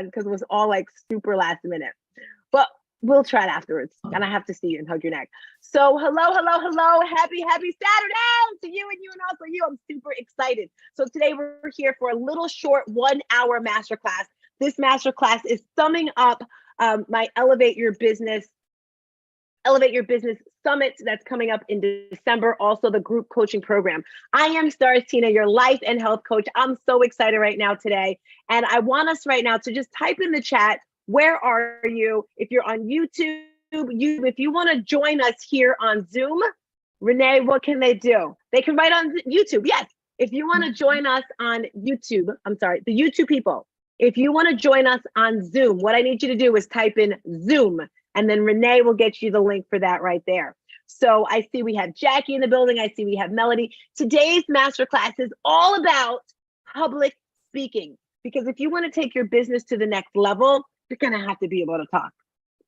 because it was all like super last minute. But we'll try it afterwards. And I have to see you and hug your neck. So hello, hello, hello. Happy Saturday to you and also you. I'm super excited. So today we're here for a little short 1 hour masterclass. This masterclass is summing up my Elevate Your Business Summit that's coming up in December, also the group coaching program. I am Stars Tina, your life and health coach. I'm so excited right now today. And I want us right now to just type in the chat, where are you? If you're on YouTube, if you want to join us here on Zoom, Renee, what can they do? They can write on YouTube. Yes. If you want to join us on YouTube, the YouTube people, if you want to join us on Zoom, what I need you to do is type in Zoom. And then Renee will get you the link for that right there. So I see we have Jackie in the building. I see we have Melody. Today's masterclass is all about public speaking, because if you want to take your business to the next level, you're going to have to be able to talk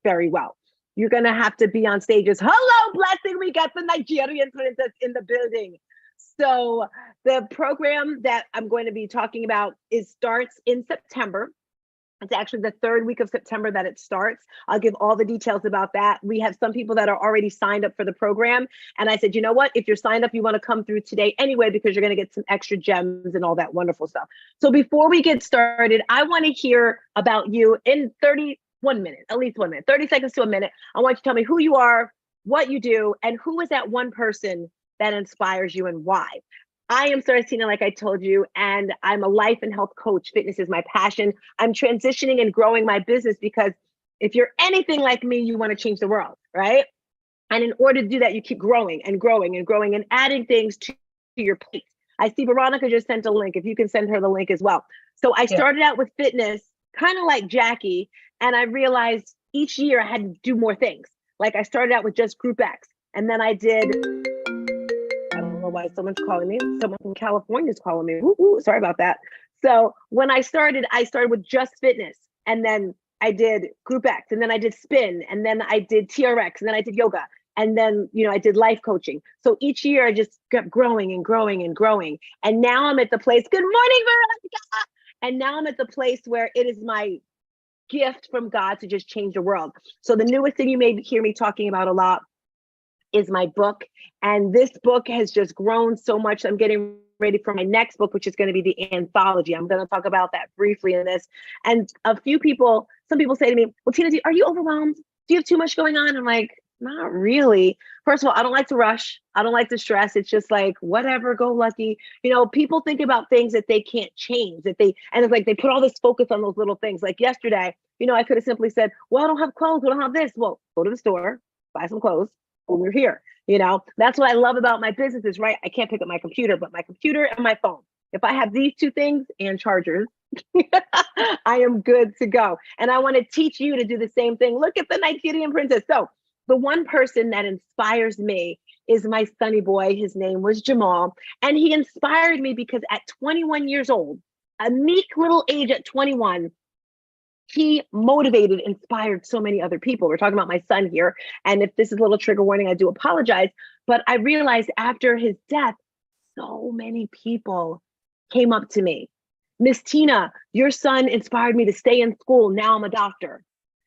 very well. You're going to have to be on stages. Hello, blessing. We got the Nigerian princess in the building. So the program that I'm going to be talking about starts in September. It's actually the third week of September that it starts. I'll give all the details about that. We have some people that are already signed up for the program. And I said, you know what? If you're signed up, you want to come through today anyway, because you're going to get some extra gems and all that wonderful stuff. So before we get started, I want to hear about you in 31 minutes, at least 1 minute, 30 seconds to a minute. I want you to tell me who you are, what you do, and who is that one person that inspires you and why. I am Stars Tina, like I told you, and I'm a life and health coach. Fitness is my passion. I'm transitioning and growing my business because if you're anything like me, you want to change the world, right? And in order to do that, you keep growing and growing and growing and adding things to your plate. I see Veronica just sent a link. If you can send her the link as well. So I started out with fitness, kind of like Jackie, and I realized each year I had to do more things. Like I started out with just Group X, and then I did... I don't know why someone's calling me. Someone from California is calling me. Ooh, sorry about that. So when I started with just fitness, and then I did Group X, and then I did spin, and then I did TRX, and then I did yoga, and then I did life coaching. So each year I just kept growing and growing and growing. And now I'm at the place. Good morning, Veronica. And now I'm at the place where it is my gift from God to just change the world. So the newest thing you may hear me talking about a lot is my book. And this book has just grown so much. I'm getting ready for my next book, which is going to be the anthology. I'm going to talk about that briefly in this. And some people say to me, well, Tina, are you overwhelmed? Do you have too much going on? I'm like, not really. First of all, I don't like to rush. I don't like to stress. It's just like, whatever, go lucky. People think about things that they can't change, and it's like they put all this focus on those little things. Like yesterday, I could have simply said, well, I don't have clothes. I don't have this. Well, go to the store, buy some clothes. When we're here, that's what I love about my business is, right? I can't pick up my computer, but my computer and my phone. If I have these two things and chargers, I am good to go. And I want to teach you to do the same thing. Look at the Nigerian princess. So the one person that inspires me is my sunny boy. His name was Jamal. And he inspired me because at 21 years old, a meek little age at 21, he motivated, inspired so many other people. We're talking about my son here. And if this is a little trigger warning, I do apologize. But I realized after his death, so many people came up to me. Miss Tina, your son inspired me to stay in school. Now I'm a doctor.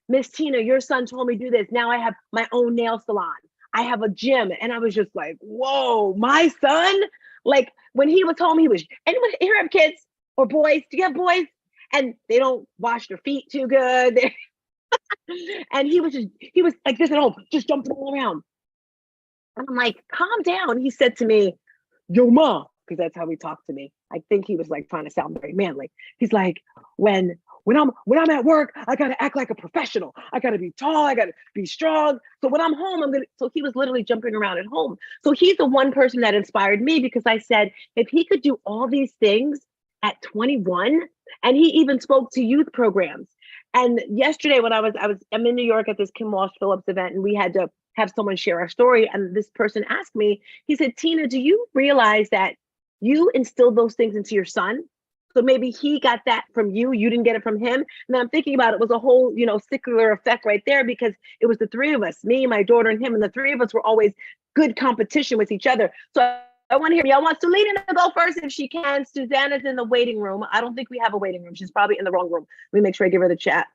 Miss Tina, your son told me to do this. Now I have my own nail salon. I have a gym. And I was just like, whoa, my son? Like when he was home, anyone here have kids or boys? Do you have boys? And they don't wash their feet too good. And he was like this at home, just jumping all around. And I'm like, calm down. He said to me, yo, ma, because that's how he talked to me. I think he was like trying to sound very manly. He's like, when I'm at work, I gotta act like a professional. I gotta be tall, I gotta be strong. So when I'm home, so he was literally jumping around at home. So he's the one person that inspired me, because I said, if he could do all these things at 21, and he even spoke to youth programs. And yesterday when I'm in New York at this Kim Walsh Phillips event, and we had to have someone share our story. And this person asked me, he said, Tina, do you realize that you instilled those things into your son? So maybe he got that from you. You didn't get it from him. And I'm thinking about it was a whole, circular effect right there, because it was the three of us, me, my daughter, and him. And the three of us were always good competition with each other. So I want to hear y'all. Want Selena to go first if she can. Susanna's in the waiting room. I don't think we have a waiting room. She's probably in the wrong room. Let me make sure I give her the chat.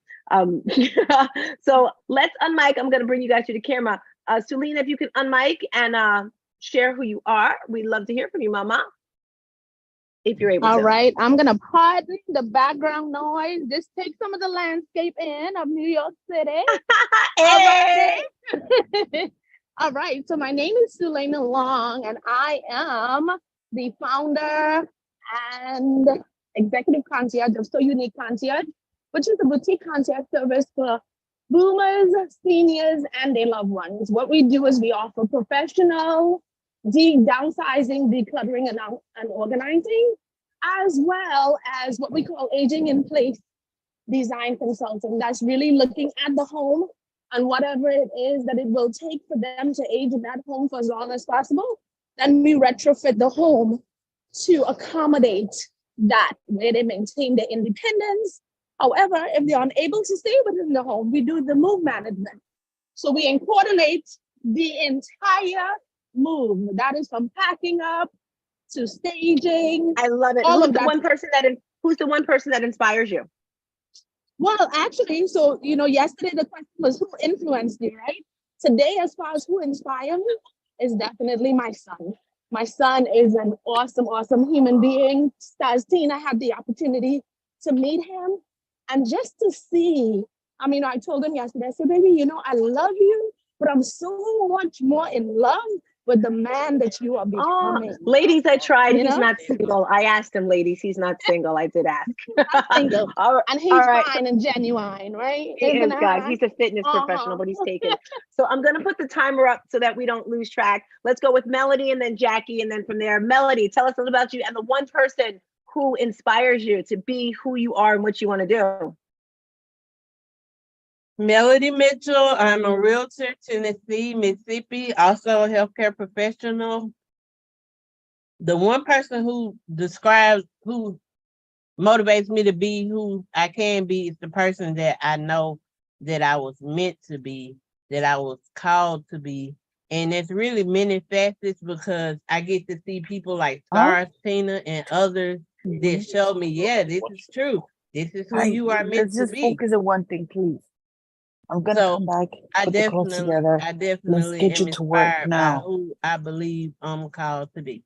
So let's unmic. I'm going to bring you guys to the camera. Selena, if you can unmic and share who you are. We'd love to hear from you, Mama. If you're able to. All right, I'm gonna pardon the background noise. Just take some of the landscape in of New York City. Hey! All right, so my name is Suleima Long, and I am the founder and executive concierge of So Unique Concierge, which is a boutique concierge service for boomers, seniors, and their loved ones. What we do is we offer professional downsizing, decluttering, and organizing, as well as what we call aging in place design consulting. That's really looking at the home and whatever it is that it will take for them to age in that home for as long as possible. Then we retrofit the home to accommodate that, where they maintain their independence. However, if they're unable to stay within the home, we do the move management. So we coordinate the entire move. That is from packing up to staging. I love it. Who's the one person that inspires you? Well, actually, so yesterday the question was who influenced you, right? Today, as far as who inspired me, is definitely my son. My son is an awesome, awesome human being. As Tina had the opportunity to meet him, and just to see, I told him yesterday, I said, baby, I love you, but I'm so much more in love with the man that you are becoming. Ladies, I tried. He's not single. I asked him, ladies, he's not single. I did ask. Single. And he's fine and genuine, right? He is, guys. He's a fitness professional, but he's taken. So I'm going to put the timer up so that we don't lose track. Let's go with Melody and then Jackie. And then from there, Melody, tell us a little about you and the one person who inspires you to be who you are and what you want to do. Melody Mitchell. I'm a realtor, Tennessee, Mississippi, also a healthcare professional. The one person who motivates me to be who I can be is the person that I know that I was meant to be, that I was called to be. And it's really many facets because I get to see people like Stars, Tina, and others that show me, yeah, this is true. This is who you are meant to be. Let's just focus on one thing, please. I'm gonna come back. I Put the clothes together. definitely Let's get you to work now. by who I believe I'm called to be.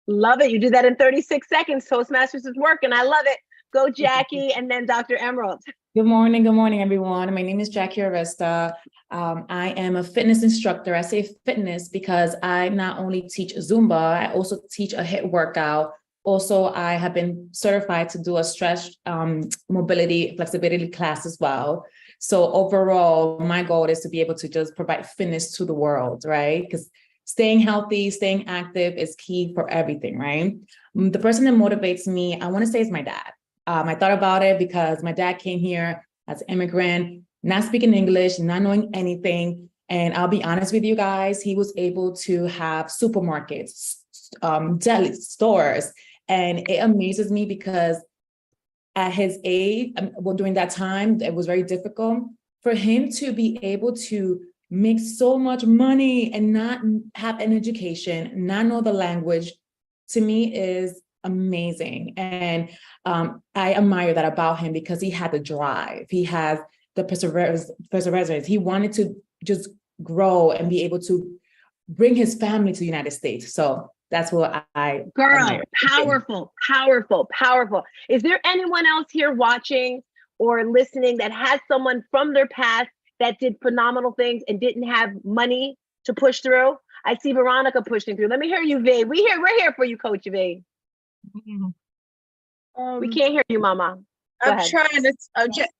Love it. You do that in 36 seconds. Toastmasters is working. I love it. Go Jackie and then Dr. Emerald. Good morning, everyone. My name is Jackie Aresta. I am a fitness instructor. I say fitness because I not only teach Zumba, I also teach a HIIT workout. Also, I have been certified to do a stretch mobility, flexibility class as well. So overall, my goal is to be able to just provide fitness to the world, right? Because staying healthy, staying active is key for everything, right? The person that motivates me, I want to say is my dad. I thought about it because my dad came here as an immigrant, not speaking English, not knowing anything. And I'll be honest with you guys, he was able to have supermarkets, deli stores. And it amazes me because at his age, during that time, it was very difficult for him to be able to make so much money and not have an education, not know the language, to me is amazing. And I admire that about him because he had the drive. He has the perseverance. He wanted to just grow and be able to bring his family to the United States. So that's what I admire. Powerful. Is there anyone else here watching or listening that has someone from their past that did phenomenal things and didn't have money to push through? I see Veronica pushing through. Let me hear you, V. We're here for you, Coach V. We can't hear you, Mama. I'm trying to,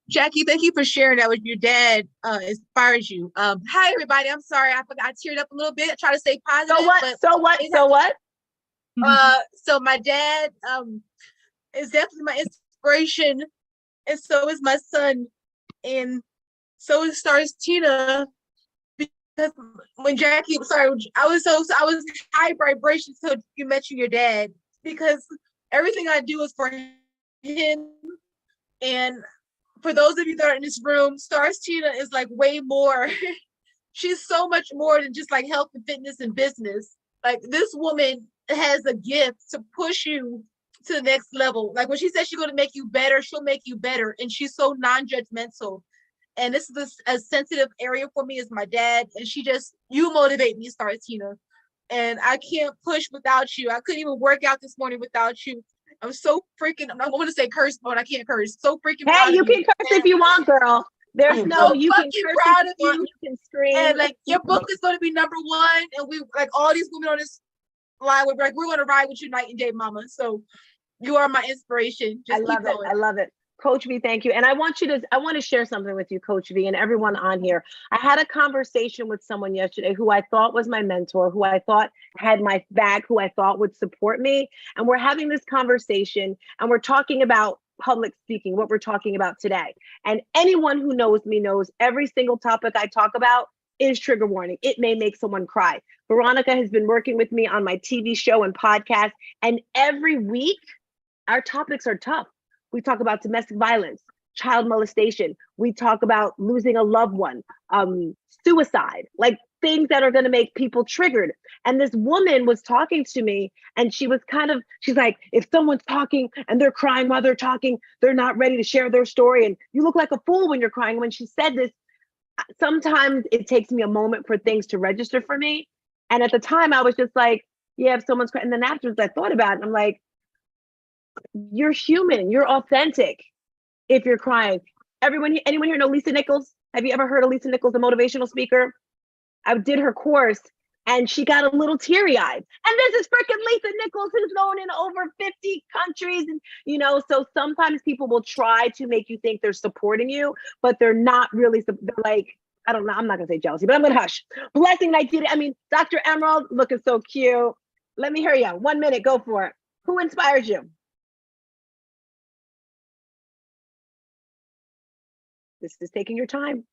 Jackie, thank you for sharing that with your dad, inspires you. Hi, everybody. I'm sorry. I forgot. I teared up a little bit. I try to stay positive. So what? So my dad is definitely my inspiration, and so is my son, and so is Stars Tina. Because when Jackie, I was high vibration. So you mentioned your dad because everything I do is for him. And for those of you that are in this room, Stars Tina is like way more. She's so much more than just like health and fitness and business. Like this woman has a gift to push you to the next level. Like when she says she's going to make you better, she'll make you better. And she's so non-judgmental. And this is a sensitive area for me as my dad. And you motivate me, Star Tina. And I can't push without you. I couldn't even work out this morning without you. I'm so freaking, I'm going to say curse, but I can't curse. So freaking proud Hey, you of can curse if you want, girl. There's no, so you can fucking curse proud if of you want, you. you can scream. And like your book is going to be #1. And we like all these women on this line, we're going to ride with you night and day, mama. So you are my inspiration. Just I love it. I love it. Coach V, thank you. And I want to share something with you, Coach V, and everyone on here. I had a conversation with someone yesterday who I thought was my mentor, who I thought had my back, who I thought would support me. And we're having this conversation and we're talking about public speaking, what we're talking about today. And anyone who knows me knows every single topic I talk about is trigger warning. It may make someone cry. Veronica has been working with me on my TV show and podcast. And every week, our topics are tough. We talk about domestic violence, child molestation. We talk about losing a loved one, suicide, like things that are going to make people triggered. And this woman was talking to me and she's like, if someone's talking and they're crying while they're talking, they're not ready to share their story. And you look like a fool when you're crying. When she said this, sometimes it takes me a moment for things to register for me. And at the time I was just like, yeah, if someone's crying. And then afterwards I thought about it and I'm like, you're human, you're authentic if you're crying. Anyone here know Lisa Nichols? Have you ever heard of Lisa Nichols, a motivational speaker? I did her course and she got a little teary-eyed. And this is freaking Lisa Nichols, who's known in over 50 countries. And, so sometimes people will try to make you think they're supporting you, but they're not really, they're like, I don't know, I'm not gonna say jealousy, but I'm gonna hush. Blessing Nigeria, Dr. Emerald, looking so cute. Let me hear you, 1 minute, go for it. Who inspires you? This is taking your time.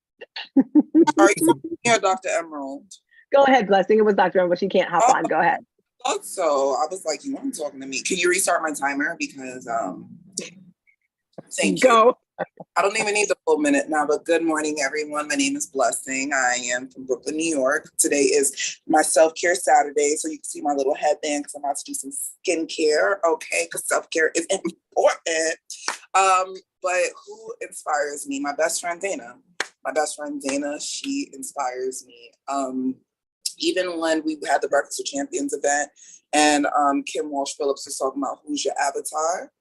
Are you here, Dr. Emerald? Go ahead, Blessing. It was Dr. Emerald. She can't hop on. Go ahead. So I was like, you weren't talking to me. Can you restart my timer? Because thank you. I don't even need the full minute now, but good morning, everyone. My name is Blessing. I am from Brooklyn, New York. Today is my self-care Saturday, so you can see my little headband because I'm about to do some skincare, okay? Because self-care is important. But who inspires me? My best friend, Dana. She inspires me. Even when we had the Breakfast with Champions event and Kim Walsh Phillips was talking about who's your avatar,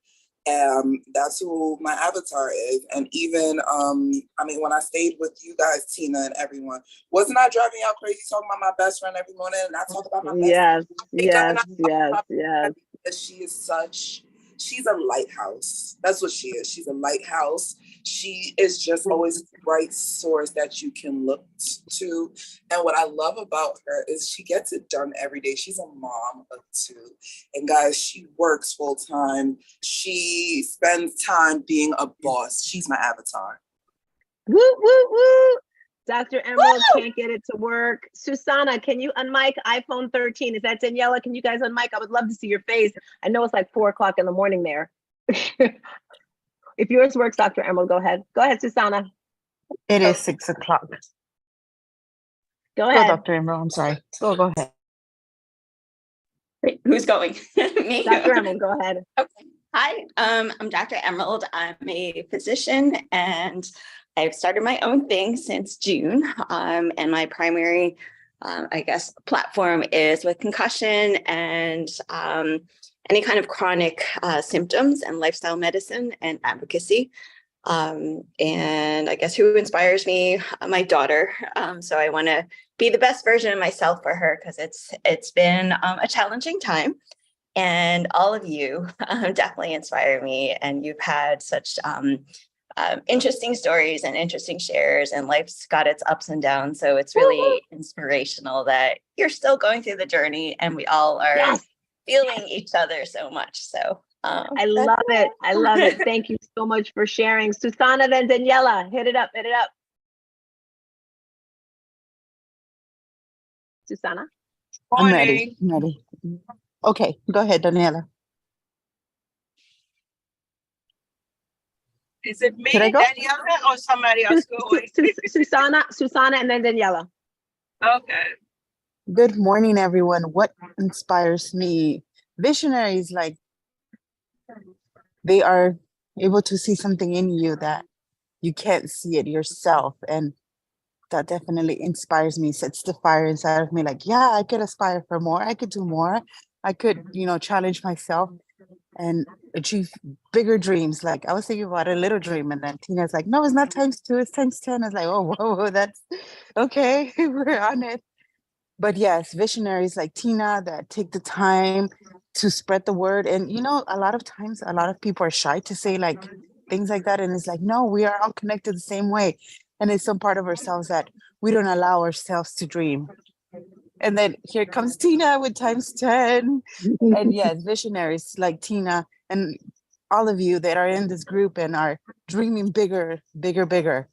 that's who my avatar is. And even, when I stayed with you guys, Tina and everyone, wasn't I driving y'all crazy talking about my best friend every morning? And I talk about my best friend. Yes. She's a lighthouse. That's what she is. She's a lighthouse. She is just always a bright source that you can look to. And what I love about her is she gets it done every day. She's a mom of 2. And guys, she works full time. She spends time being a boss. She's my avatar. Woo, woo, woo. Dr. Emerald can't get it to work. Susanna, can you unmic iPhone 13? Is that Daniela? Can you guys unmic? I would love to see your face. I know it's like 4 o'clock in the morning there. If yours works, Dr. Emerald, go ahead. Go ahead, Susanna. It is 6 o'clock. Go ahead. Dr. Emerald, I'm sorry. Go ahead. Wait, who's going? Me? Dr. Emerald, go ahead. Okay. Hi, I'm Dr. Emerald. I'm a physician and I've started my own thing since June. And my primary, platform is with concussion and any kind of chronic symptoms and lifestyle medicine and advocacy. And I guess who inspires me? My daughter. So I want to be the best version of myself for her because it's been a challenging time. And all of you definitely inspire me. And you've had such interesting stories and interesting shares, and life's got its ups and downs. So it's really inspirational that you're still going through the journey and we all are feeling each other so much. So I love it. I love it. Thank you so much for sharing. Susanna, then Daniela, hit it up. Susanna? I'm ready. Okay, go ahead, Daniela. Is it me, Can I go? Daniela, or somebody else going? Susanna, and then Daniela. Okay. Good morning, everyone. What inspires me? Visionaries, like they are able to see something in you that you can't see it yourself. And that definitely inspires me, sets the fire inside of me. Like, yeah, I could aspire for more. I could do more. I could, challenge myself and achieve bigger dreams. Like I was thinking about a little dream, and then Tina's like, no, it's not times 2, it's times 10. I was like, oh, whoa, that's okay. We're on it. But yes, visionaries like Tina that take the time to spread the word. And a lot of times, a lot of people are shy to say like things like that. And it's like, no, we are all connected the same way. And it's some part of ourselves that we don't allow ourselves to dream. And then here comes Tina with times 10. And yes, visionaries like Tina and all of you that are in this group and are dreaming bigger, bigger, bigger.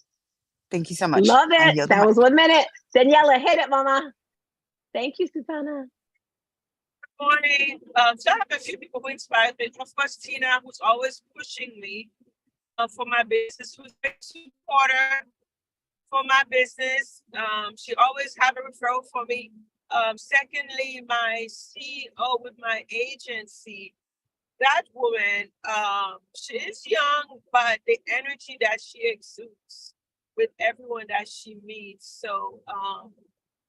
Thank you so much. Love I it. yield the That was mic. 1 minute. Daniela, hit it, mama. Thank you, Susanna. Morning. So I have a few people who inspire me. Of course, Tina, who's always pushing me for my business, who's a supporter for my business. She always have a referral for me. Secondly, my CEO with my agency, that woman, she is young, but the energy that she exudes with everyone that she meets. So,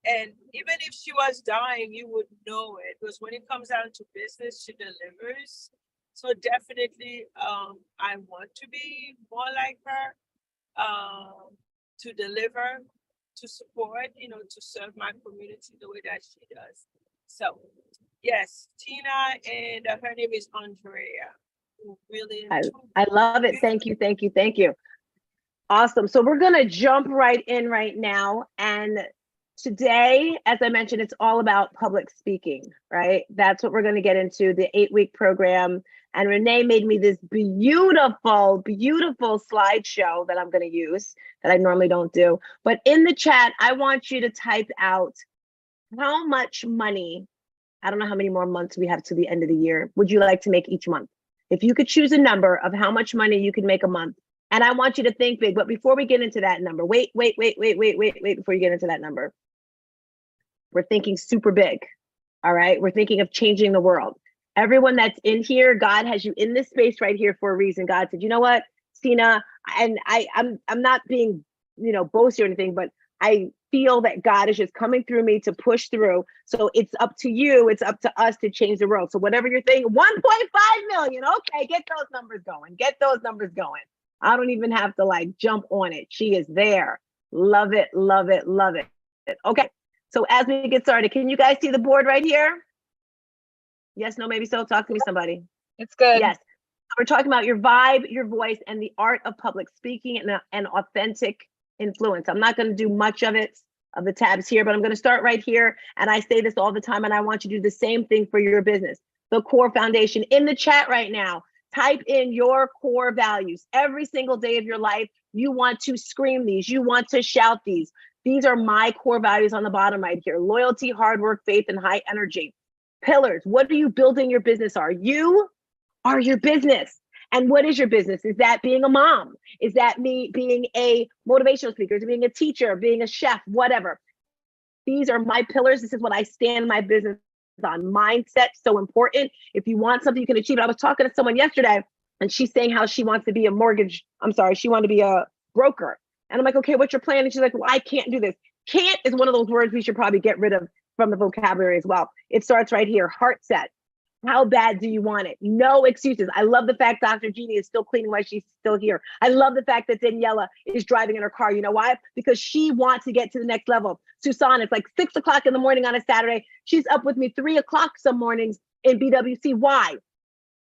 and even if she was dying, you would know it, because when it comes down to business, she delivers. So definitely, I want to be more like her, to deliver, to support, to serve my community the way that she does. So yes, Tina, and her name is Andrea. Who really, I love it. Thank you, thank you, thank you. Awesome. So we're going to jump right in right now. And today, as I mentioned, it's all about public speaking, right? That's what we're going to get into, the 8-week program. And Renee made me this beautiful, beautiful slideshow that I'm going to use that I normally don't do. But in the chat, I want you to type out how much money, I don't know how many more months we have to the end of the year, would you like to make each month? If you could choose a number of how much money you could make a month, and I want you to think big, but before we get into that number, wait, before you get into that number. We're thinking super big, all right? We're thinking of changing the world. Everyone that's in here, God has you in this space right here for a reason. God said, you know what, Tina, and I'm not being, boasty or anything, but I feel that God is just coming through me to push through. So it's up to you, it's up to us to change the world. So whatever you're thinking, 1.5 million, okay, get those numbers going, get those numbers going. I don't even have to jump on it. She is there. Love it, love it, love it. Okay, so as we get started, can you guys see the board right here? Yes, no, maybe so. Talk to me, somebody. It's good. Yes. We're talking about your vibe, your voice, and the art of public speaking and authentic influence. I'm not going to do much of the tabs here, but I'm going to start right here. And I say this all the time, and I want you to do the same thing for your business. The core foundation in the chat right now. Type in your core values. Every single day of your life, you want to scream these. You want to shout these. These are my core values on the bottom right here. Loyalty, hard work, faith, and high energy. Pillars. What are you building your business are? You are your business. And what is your business? Is that being a mom? Is that me being a motivational speaker? Is it being a teacher, being a chef, whatever? These are my pillars. This is what I stand my business on. Mindset, so important. If you want something, you can achieve it. I was talking to someone yesterday, and she's saying how she wants to be she wanted to be a broker. And I'm like, okay, what's your plan? And she's like, well, I can't do this. Can't is one of those words we should probably get rid of from the vocabulary as well. It starts right here, heart set. How bad do you want it? No excuses. I love the fact Dr. Jeannie is still cleaning while she's still here. I love the fact that Daniela is driving in her car. You know why? Because she wants to get to the next level. Susan, it's like 6 o'clock in the morning on a Saturday. She's up with me 3 o'clock some mornings in BWC. Why?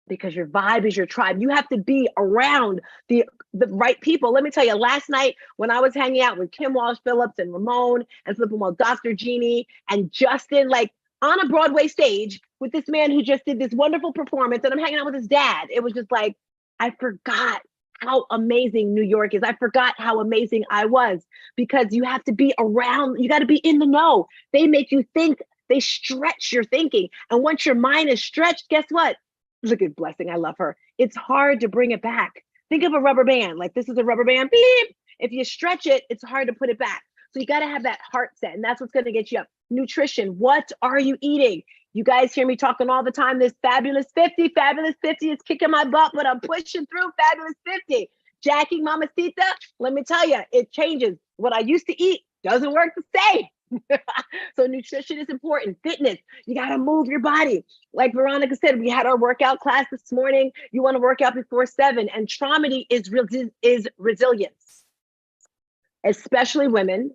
Because your vibe is your tribe. You have to be around the right people. Let me tell you, last night when I was hanging out with Kim Walsh Phillips and Ramon and flipping well, Dr. Jeannie and Justin, on a Broadway stage with this man who just did this wonderful performance, and I'm hanging out with his dad. It was just like, I forgot how amazing New York is. I forgot how amazing I was, because you have to be around, you got to be in the know. They make you think, they stretch your thinking. And once your mind is stretched, guess what? Look at Blessing, I love her. It's hard to bring it back. Think of a rubber band, this is a rubber band, beep. If you stretch it, it's hard to put it back. So you got to have that heart set, and that's what's going to get you up. Nutrition. What are you eating? You guys hear me talking all the time. This Fabulous 50 is kicking my butt, but I'm pushing through Fabulous 50. Jackie Mamacita, let me tell you, it changes. What I used to eat doesn't work the same. So nutrition is important. Fitness, you got to move your body. Like Veronica said, we had our workout class this morning. You want to work out before 7. And Traumedy is resilience, especially women,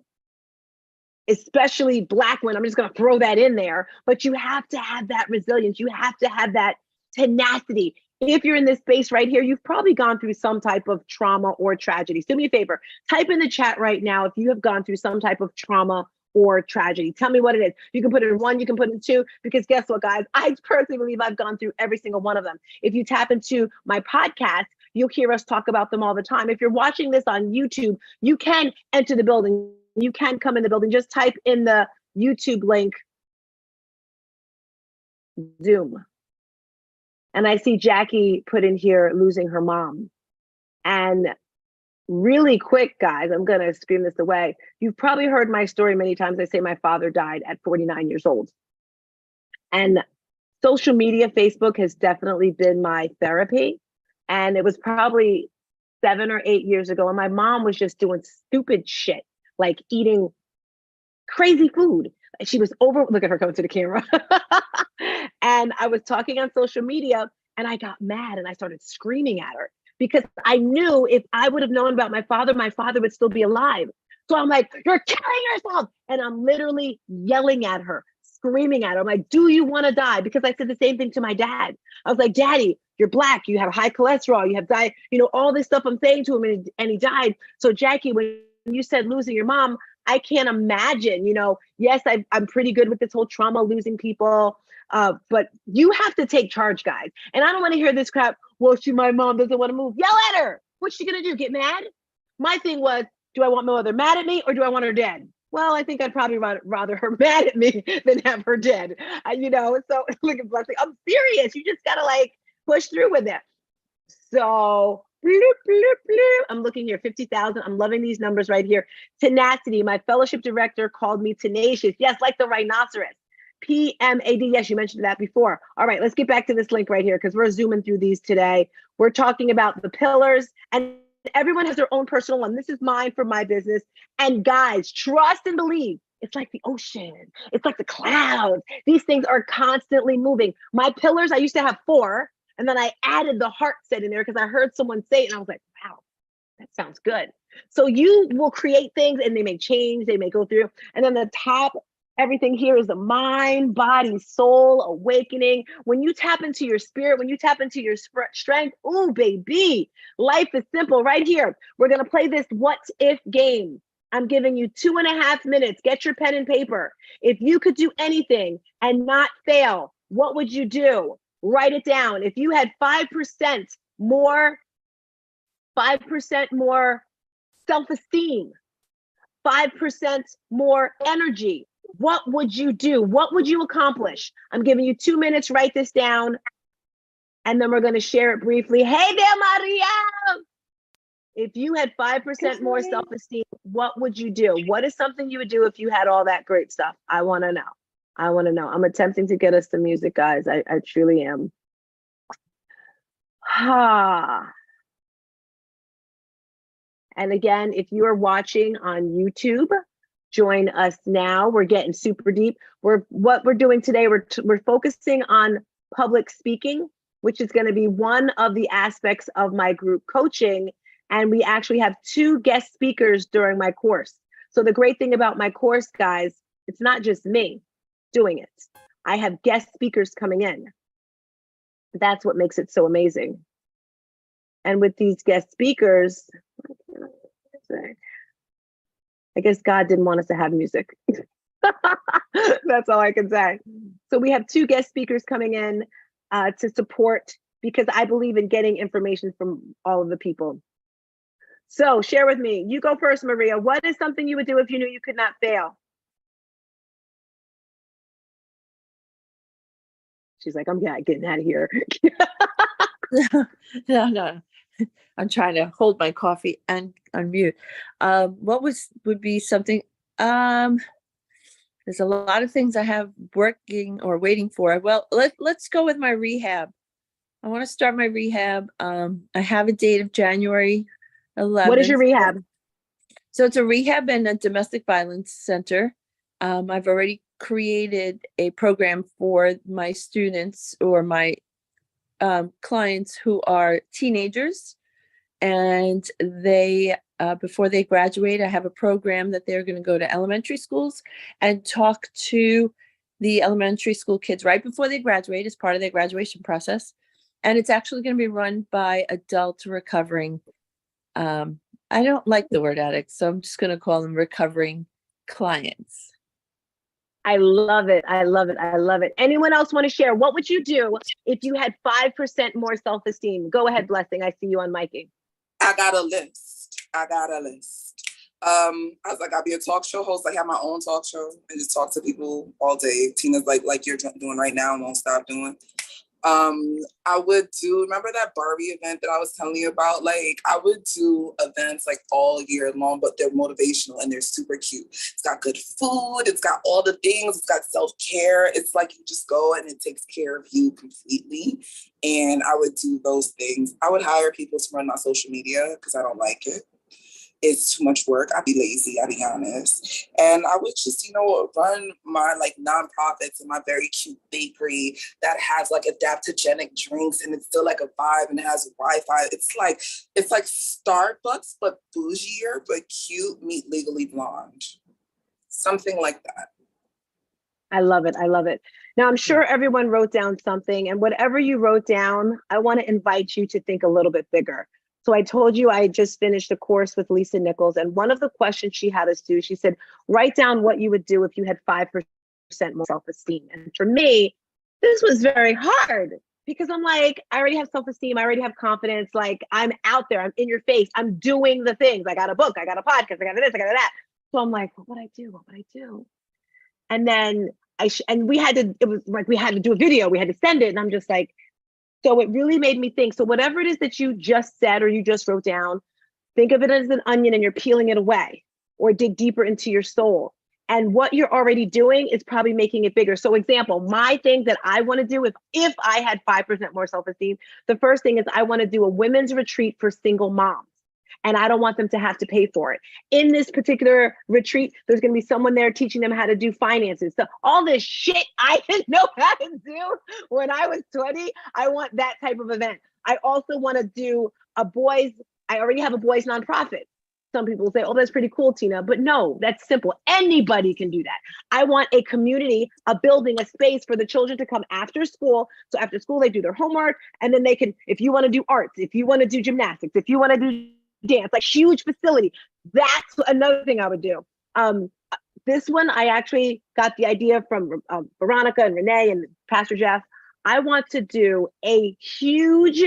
especially Black women. I'm just going to throw that in there. But you have to have that resilience. You have to have that tenacity. If you're in this space right here, you've probably gone through some type of trauma or tragedy. So do me a favor, type in the chat right now if you have gone through some type of trauma or tragedy. Tell me what it is. You can put it in 1, you can put it in 2, because guess what, guys? I personally believe I've gone through every single one of them. If you tap into my podcast, you'll hear us talk about them all the time. If you're watching this on YouTube, you can enter the building. You can come in the building. Just type in the YouTube link, Zoom. And I see Jackie put in here losing her mom. And really quick, guys, I'm going to scream this away. You've probably heard my story many times. I say my father died at 49 years old. And social media, Facebook has definitely been my therapy. And it was probably 7 or 8 years ago. And my mom was just doing stupid shit, like eating crazy food. She was look at her coming to the camera. And I was talking on social media and I got mad and I started screaming at her because I knew if I would have known about my father would still be alive. So I'm like, you're killing yourself. And I'm literally yelling at her, screaming at her. I'm like, do you want to die? Because I said the same thing to my dad. I was like, Daddy, you're Black, you have high cholesterol, you have diet, all this stuff I'm saying to him, and he died. So Jackie, when you said losing your mom, I can't imagine, yes, I'm pretty good with this whole trauma, losing people, but you have to take charge, guys. And I don't want to hear this crap. Well, my mom doesn't want to move. Yell at her. What's she going to do? Get mad? My thing was, do I want my mother mad at me or do I want her dead? Well, I think I'd probably rather her mad at me than have her dead. So look at Blessing. I'm serious. You just got to push through with it. So bloop, bloop, bloop. I'm looking here, 50,000. I'm loving these numbers right here. Tenacity. My fellowship director called me tenacious. Yes, like the rhinoceros. PMAD. Yes, you mentioned that before. All right, let's get back to this link right here because we're zooming through these today. We're talking about the pillars, and everyone has their own personal one. This is mine for my business. And guys, trust and believe. It's like the ocean. It's like the clouds. These things are constantly moving. My pillars, I used to have 4. And then I added the heart set in there because I heard someone say it and I was like, wow, that sounds good. So you will create things and they may change, they may go through. And then the top, everything here is the mind, body, soul, awakening. When you tap into your spirit, when you tap into your strength, ooh, baby, life is simple right here. We're going to play this what if game. I'm giving you 2.5 minutes. Get your pen and paper. If you could do anything and not fail, what would you do? Write it down. If you had 5% more self-esteem, 5% more energy, what would you do? What would you accomplish? I'm giving you 2 minutes, write this down, and then we're going to share it briefly. Hey there, Maria. If you had 5% more self-esteem, what would you do? What is something you would do if you had all that great stuff? I want to know. I'm attempting to get us the music, guys. I truly am. And again, if you are watching on YouTube, join us now. We're getting super deep. What we're doing today, we're focusing on public speaking, which is going to be one of the aspects of my group coaching. And we actually have 2 guest speakers during my course. So the great thing about my course, guys, it's not just me doing it. I have guest speakers coming in. That's what makes it so amazing. And with these guest speakers, I guess God didn't want us to have music. That's all I can say. So we have 2 guest speakers coming in to support, because I believe in getting information from all of the people. So share with me. You go first, Maria. What is something you would do if you knew you could not fail? She's like, I'm getting out of here. No. I'm trying to hold my coffee and unmute. What would be something There's a lot of things I have working or waiting for. Well, let's go with my rehab. I want to start my rehab. I have a date of January 11th. What is your rehab? So it's a rehab and a domestic violence center. I've already created a program for my students or my clients who are teenagers, and they before they graduate, I have a program that they're going to go to elementary schools and talk to the elementary school kids right before they graduate as part of their graduation process. And it's actually going to be run by adult recovering. I don't like the word addicts, so I'm just going to call them recovering clients. I love it. I love it. I love it. Anyone else want to share? What would you do if you had 5% more self-esteem? Go ahead, Blessing. I see you on miking. I got a list. I was like, I'll be a talk show host. I have my own talk show and just talk to people all day. Tina's like you're doing right now and won't stop doing. I would do, remember that Barbie event that I was telling you about? Like, I would do events like all year long, but they're motivational and they're super cute. It's got good food. It's got all the things. It's got self-care. It's like you just go and it takes care of you completely. And I would do those things. I would hire people to run my social media because I don't like it. It's too much work. I'd be lazy, I'll be honest. And I would just, run my like nonprofits and my very cute bakery that has like adaptogenic drinks and it's still like a vibe and it has Wi-Fi. It's like Starbucks, but bougier, but cute, meet Legally Blonde. Something like that. I love it. I love it. Now, I'm sure everyone wrote down something, and whatever you wrote down, I want to invite you to think a little bit bigger. So I told you I just finished a course with Lisa Nichols, and one of the questions she had us do, she said, write down what you would do if you had 5% more self-esteem. And for me, this was very hard because I'm like, I already have self-esteem. I already have confidence. Like, I'm out there. I'm in your face. I'm doing the things. I got a book. I got a podcast. I got this. I got that. So I'm like, what would I do? What would I do? And then we had to do a video. We had to send it. And I'm just like, so it really made me think. So whatever it is that you just said or you just wrote down, think of it as an onion and you're peeling it away, or dig deeper into your soul. And what you're already doing is probably making it bigger. So example, my thing that I want to do if I had 5% more self-esteem, the first thing is I want to do a women's retreat for single moms. And I don't want them to have to pay for it. In this particular retreat, there's going to be someone there teaching them how to do finances. So all this shit I didn't know how to do when I was 20, I want that type of event. I also want to do I already have a boys nonprofit. Some people say, oh, that's pretty cool, Tina. But no, that's simple. Anybody can do that. I want a community, a building, a space for the children to come after school. So after school, they do their homework. And then they can, if you want to do arts, if you want to do gymnastics, if you want to do dance, like huge facility. That's another thing I would do. This one, I actually got the idea from Veronica and Renee and Pastor Jeff. I want to do a huge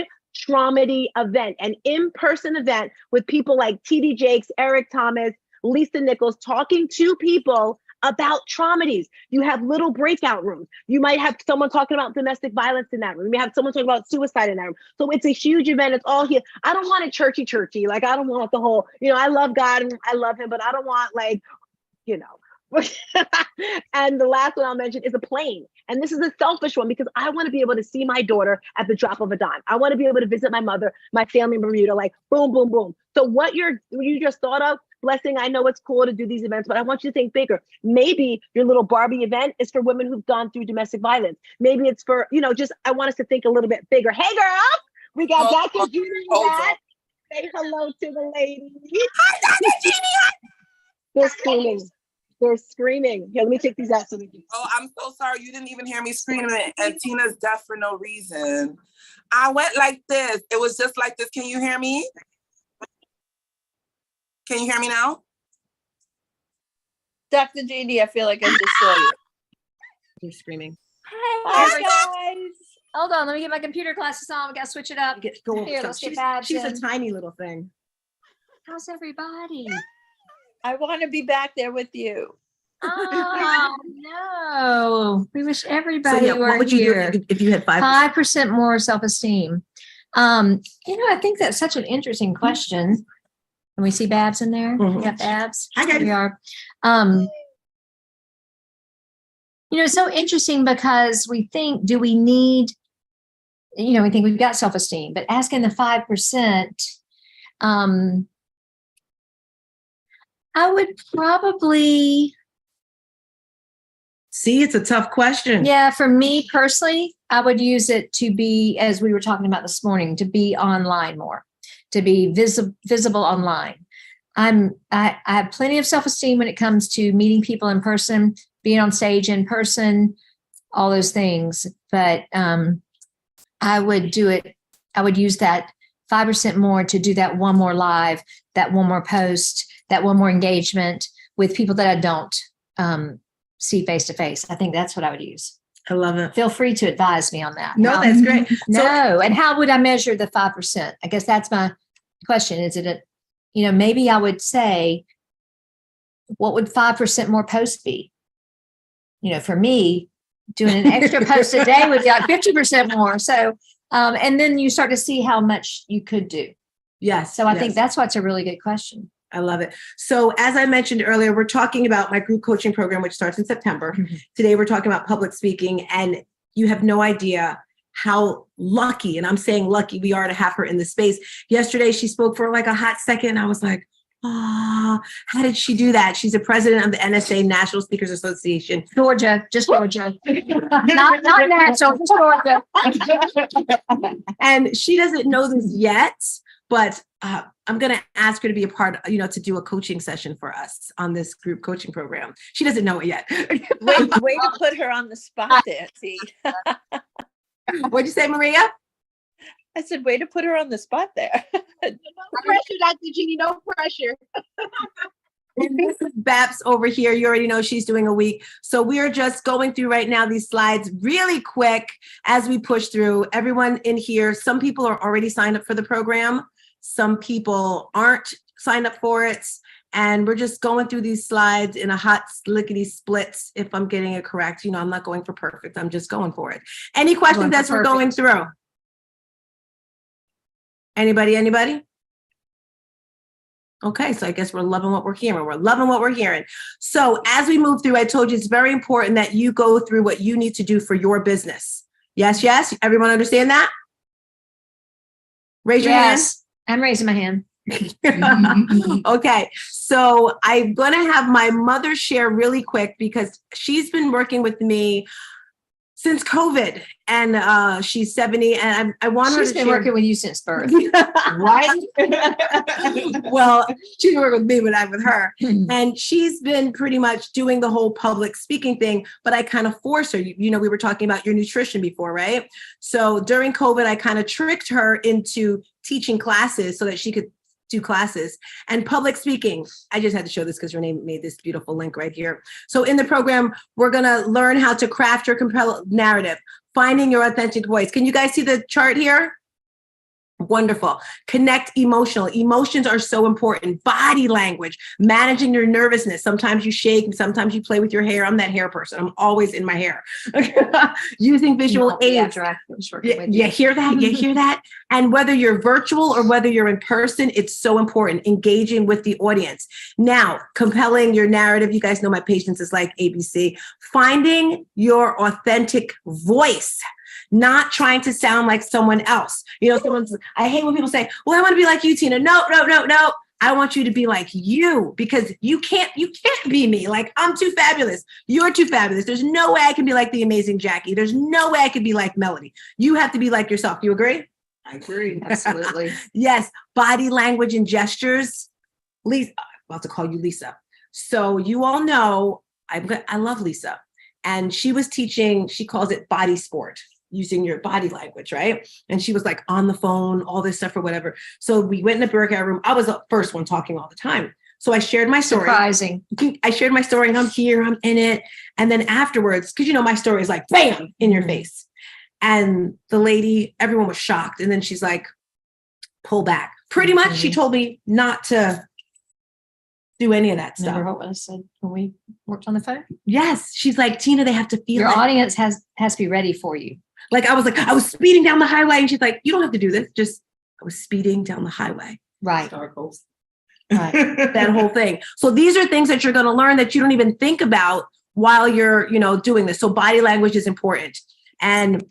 Traumedy event, an in-person event with people like TD Jakes, Eric Thomas, Lisa Nichols, talking to people about traumedies. You have little breakout rooms. You might have someone talking about domestic violence in that room. You may have someone talking about suicide in that room. So it's a huge event. It's all here. I don't want it churchy. Like, I don't want the whole, I love God and I love him, but I don't want And the last one I'll mention is a plane. And this is a selfish one because I want to be able to see my daughter at the drop of a dime. I want to be able to visit my mother, my family in Bermuda, like boom, boom, boom. So what you just thought of, Blessing, I know it's cool to do these events, but I want you to think bigger. Maybe your little Barbie event is for women who've gone through domestic violence. Maybe it's for, I want us to think a little bit bigger. Hey, girl, we got Dr. Jeannie. Say hello to the ladies. Hi, Dr. Jeannie. They're screaming. They're screaming. Here, let me take these out so we can. Oh, I'm so sorry. You didn't even hear me screaming. And Tina's deaf for no reason. I went like this. It was just like this. Can you hear me? Can you hear me now? Dr. Jeannie, I feel like I just saw you. You're screaming. Hi, guys. Hold on, let me get my computer glasses on. We gotta switch it up. Here, let's get Babs She's in. a tiny little thing. How's everybody? I want to be back there with you. Oh no! We wish everybody what were would here. you do if you had 5% more self-esteem? I think that's such an interesting question. And we see Babs in there. Mhm. We got Babs. Hi, guys. Here we are. It's so interesting because we think, do we need, we think we've got self-esteem, but asking the 5%, I would probably. See, it's a tough question. Yeah, for me personally, I would use it to be, as we were talking about this morning, to be online more, to be visible online. I have plenty of self-esteem when it comes to meeting people in person, being on stage in person, all those things. But I would do it. I would use that 5% more to do that one more live, that one more post, that one more engagement with people that I don't see face to face. I think that's what I would use. I love it. Feel free to advise me on that. No, that's great. No, and how would I measure the 5%? I guess that's my question. Is it maybe I would say, what would 5% more posts be? For me, doing an extra post a day would be like 50% more. So, and then you start to see how much you could do. Yes. So I think that's what's a really good question. I love it. So as I mentioned earlier, we're talking about my group coaching program, which starts in September. Mm-hmm. Today, we're talking about public speaking, and you have no idea how lucky, and I'm saying lucky, we are to have her in the space. Yesterday, she spoke for like a hot second. And I was like, how did she do that? She's the president of the NSA, National Speakers Association. Georgia, just Georgia. not national, just Georgia. And she doesn't know this yet, but I'm going to ask her to be a part, to do a coaching session for us on this group coaching program. She doesn't know it yet. Way to put her on the spot there, T. What'd you say, Maria? I said, way to put her on the spot there. No pressure, Dr. Jeannie, no pressure. And this is Babs over here. You already know she's doing a week. So we are just going through right now these slides really quick as we push through. Everyone in here, some people are already signed up for the program. Some people aren't signed up for it. And we're just going through these slides in a hot lickety splits. If I'm getting it correct, I'm not going for perfect. I'm just going for it. Any questions as we're going through? Anybody? Okay, so I guess we're loving what we're hearing. So as we move through, I told you it's very important that you go through what you need to do for your business. Yes. Everyone understand that? Raise your hand. I'm raising my hand. Okay, so I'm going to have my mother share really quick because she's been working with me since COVID, and she's 70, and I want her to She's been working with you since birth. right? Well, she's been working with me, but I'm with her. And she's been pretty much doing the whole public speaking thing, but I kind of forced her. We were talking about your nutrition before, right? So during COVID, I kind of tricked her into teaching classes so that she could do classes and public speaking. I just had to show this because Renee made this beautiful link right here. So in the program, we're going to learn how to craft your compelling narrative, finding your authentic voice. Can you guys see the chart here? Wonderful. Connect emotionally. Emotions are so important. Body language, managing your nervousness. Sometimes you shake, sometimes you play with your hair. I'm that hair person. I'm always in my hair. Using visual aids. You hear that? You hear that? And whether you're virtual or whether you're in person, it's so important. Engaging with the audience. Now, compelling your narrative. You guys know my patience is like ABC. Finding your authentic voice. Not trying to sound like someone else. I hate when people say, well, I want to be like you, Tina. No. I want you to be like you because you can't be me. Like, I'm too fabulous. You're too fabulous. There's no way I can be like the amazing Jackie. There's no way I could be like Melody. You have to be like yourself. You agree? I agree. Absolutely. Yes. Body language and gestures. Lisa, I'm about to call you Lisa. So you all know, I love Lisa. And she was teaching, she calls it body sport. Using your body language, right? And she was like on the phone, all this stuff or whatever. So we went in the breakout room. I was the first one talking all the time. So I shared my story. Surprising. I shared my story and I'm here, I'm in it. And then afterwards, because my story is like, bam, in your face. And the lady, everyone was shocked. And then she's like, pull back. Pretty much she told me not to do any of that stuff. Remember what I said when we worked on the phone? Yes. She's like, Tina, they have to feel your it. audience has to be ready for you. Like, I was speeding down the highway and she's like, you don't have to do this. I was speeding down the highway. Right. that whole thing. So these are things that you're going to learn that you don't even think about while you're, doing this. So body language is important. And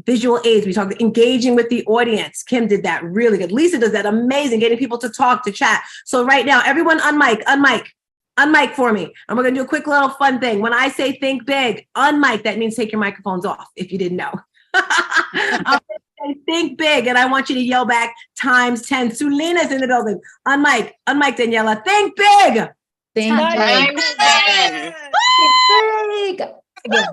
visual aids, we talked engaging with the audience. Kim did that really good. Lisa does that amazing, getting people to talk, to chat. So right now, everyone unmic for me. And we're going to do a quick little fun thing. When I say think big, unmic, that means take your microphones off if you didn't know. I'll say think big, and I want you to yell back times 10. Sulina's in the building. Unmic, Daniela. Think big. Think big. Big. Again.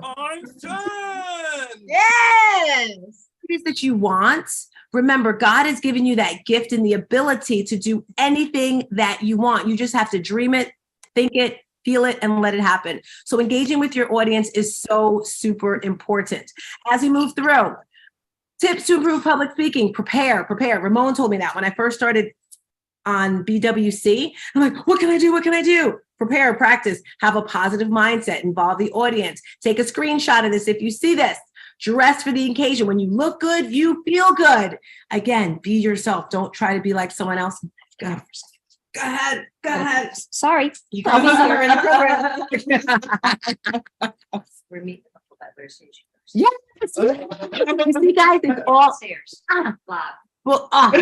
Yes. It is that you want. Remember, God has given you that gift and the ability to do anything that you want. You just have to dream it, think it, feel it, and let it happen. So engaging with your audience is so super important. As we move through, tips to improve public speaking: prepare. Ramon told me that when I first started on BWC. I'm like, what can I do? Prepare, practice, have a positive mindset, involve the audience. Take a screenshot of this if you see this. Dress for the occasion. When you look good, you feel good. Again, be yourself. Don't try to be like someone else. Go ahead. Sorry. You I'll be are in the program. We're meeting up with that Thursday. Yes. You see, guys, it's all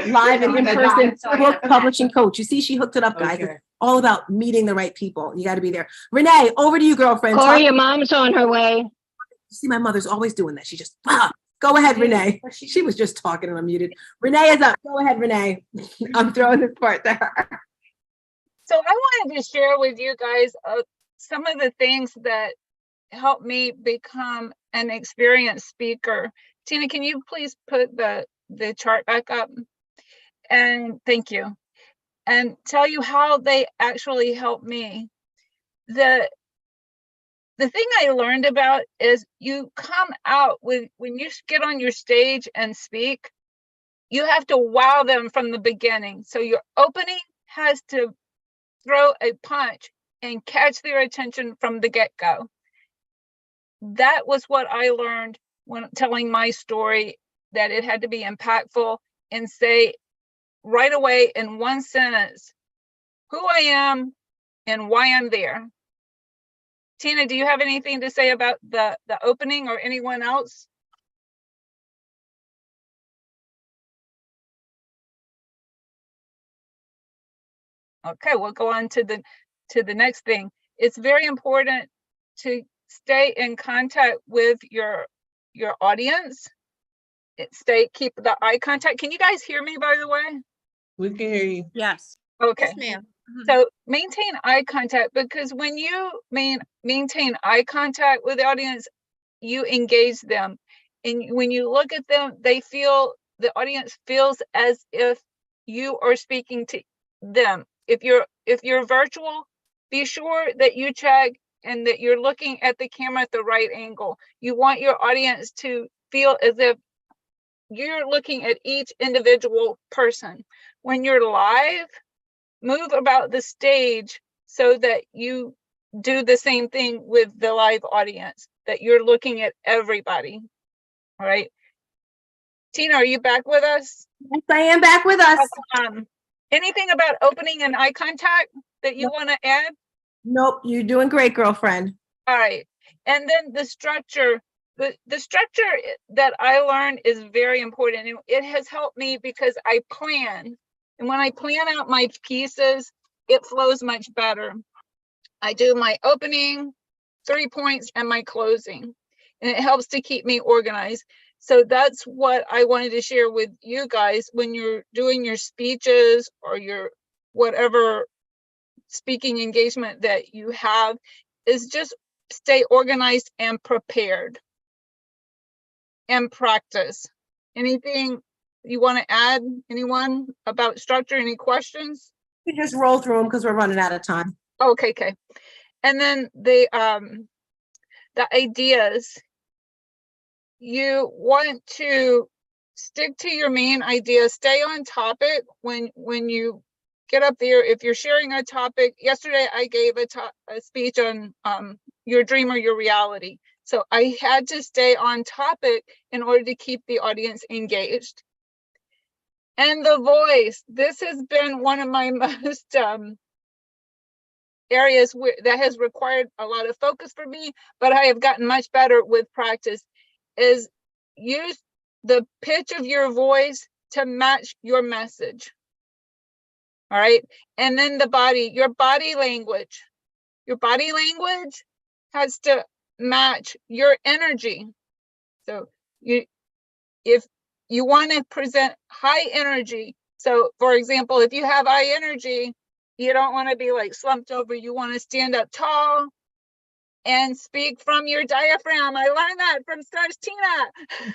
live and in person book publishing coach. You see, she hooked it up, guys. Okay. It's all about meeting the right people. You got to be there. Renee, over to you, girlfriend. Corey, your mom's on her way. You see, my mother's always doing that. She just, go ahead, Renee. She was just talking and I'm muted. Renee is up. Go ahead, Renee. I'm throwing this part to her. So I wanted to share with you guys some of the things that helped me become an experienced speaker. Tina, can you please put the chart back up? And thank you. And tell you how they actually helped me. The thing I learned about is you come out with, when you get on your stage and speak, you have to wow them from the beginning. So your opening has to throw a punch and catch their attention from the get-go. That was what I learned when telling my story, that it had to be impactful and say right away in one sentence who I am and why I'm there. Tina, do you have anything to say about the opening, or anyone else? Okay, we'll go on to the next thing. It's very important to stay in contact with your audience. Keep the eye contact. Can you guys hear me, by the way? We can hear you. Yes. Okay. Yes, ma'am. So maintain eye contact, because when you maintain eye contact with the audience, you engage them. And when you look at them, the audience feels as if you are speaking to them. If you're virtual, be sure that you check and that you're looking at the camera at the right angle. You want your audience to feel as if you're looking at each individual person. When you're live, move about the stage so that you do the same thing with the live audience, that you're looking at everybody. All right. Tina, are you back with us? Yes, I am back with us. Anything about opening and eye contact that you want to add? Nope, you're doing great, girlfriend. All right. And then the structure. The structure that I learned is very important, and it has helped me because I plan. And when I plan out my pieces, it flows much better. I do my opening, 3 points, and my closing, and it helps to keep me organized. So that's what I wanted to share with you guys when you're doing your speeches or your whatever speaking engagement that you have, is just stay organized and prepared and practice. Anything you want to add, anyone, about structure? Any questions? We just roll through them because we're running out of time. Okay. And then the ideas. You want to stick to your main idea. Stay on topic when you get up there. If you're sharing a topic, yesterday I gave a speech on your dream or your reality. So I had to stay on topic in order to keep the audience engaged. And the voice. This has been one of my most areas that has required a lot of focus for me, but I have gotten much better with practice, is use the pitch of your voice to match your message. All right. And then the body, your body language. Your body language has to match your energy. So if you want to present high energy, so for example, if you have high energy, you don't want to be like slumped over. You want to stand up tall and speak from your diaphragm. I learned that from Stars Tina.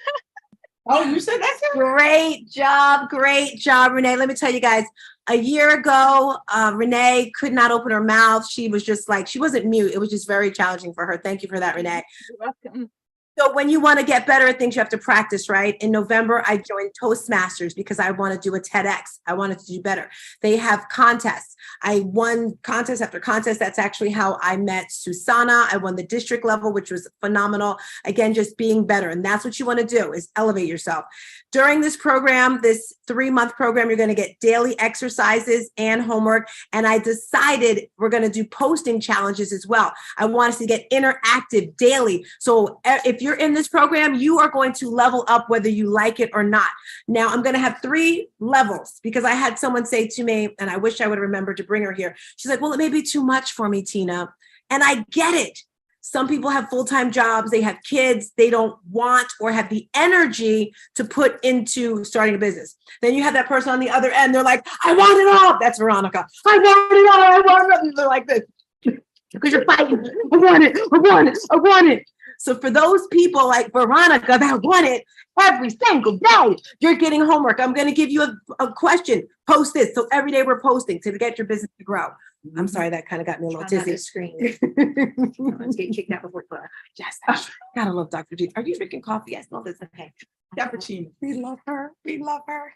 Oh, you said that's great job. Great job, Renee. Let me tell you guys, a year ago, Renee could not open her mouth. She was just like, she wasn't mute. It was just very challenging for her. Thank you for that, Renee. You're welcome. So when you want to get better at things, you have to practice, right? In November, I joined Toastmasters because I want to do a TEDx. I wanted to do better. They have contests. I won contest after contest. That's actually how I met Susanna. I won the district level, which was phenomenal. Again, just being better. And that's what you want to do, is elevate yourself. During this program, this 3-month program, you're going to get daily exercises and homework. And I decided we're going to do posting challenges as well. I want us to get interactive daily. So if you're in this program, you are going to level up whether you like it or not. Now, I'm going to have 3 levels because I had someone say to me, and I wish I would remember to bring her here. She's like, well, it may be too much for me, Tina. And I get it. Some people have full-time jobs, they have kids, they don't want or have the energy to put into starting a business. Then you have that person on the other end, they're like, I want it all. That's Veronica. I want it all, I want it. And they're like this, because you're fighting. I want it, I want it, I want it. So for those people like Veronica that want it every single day, you're getting homework. I'm going to give you a question. Post this. So every day we're posting to get your business to grow. I'm sorry, that kind of got me a little dizzy. Let's get kicked out before class. Yes, gotta love Dr. G. Are you drinking coffee? Yes, no, that's okay. Cappuccino. We love her. We love her.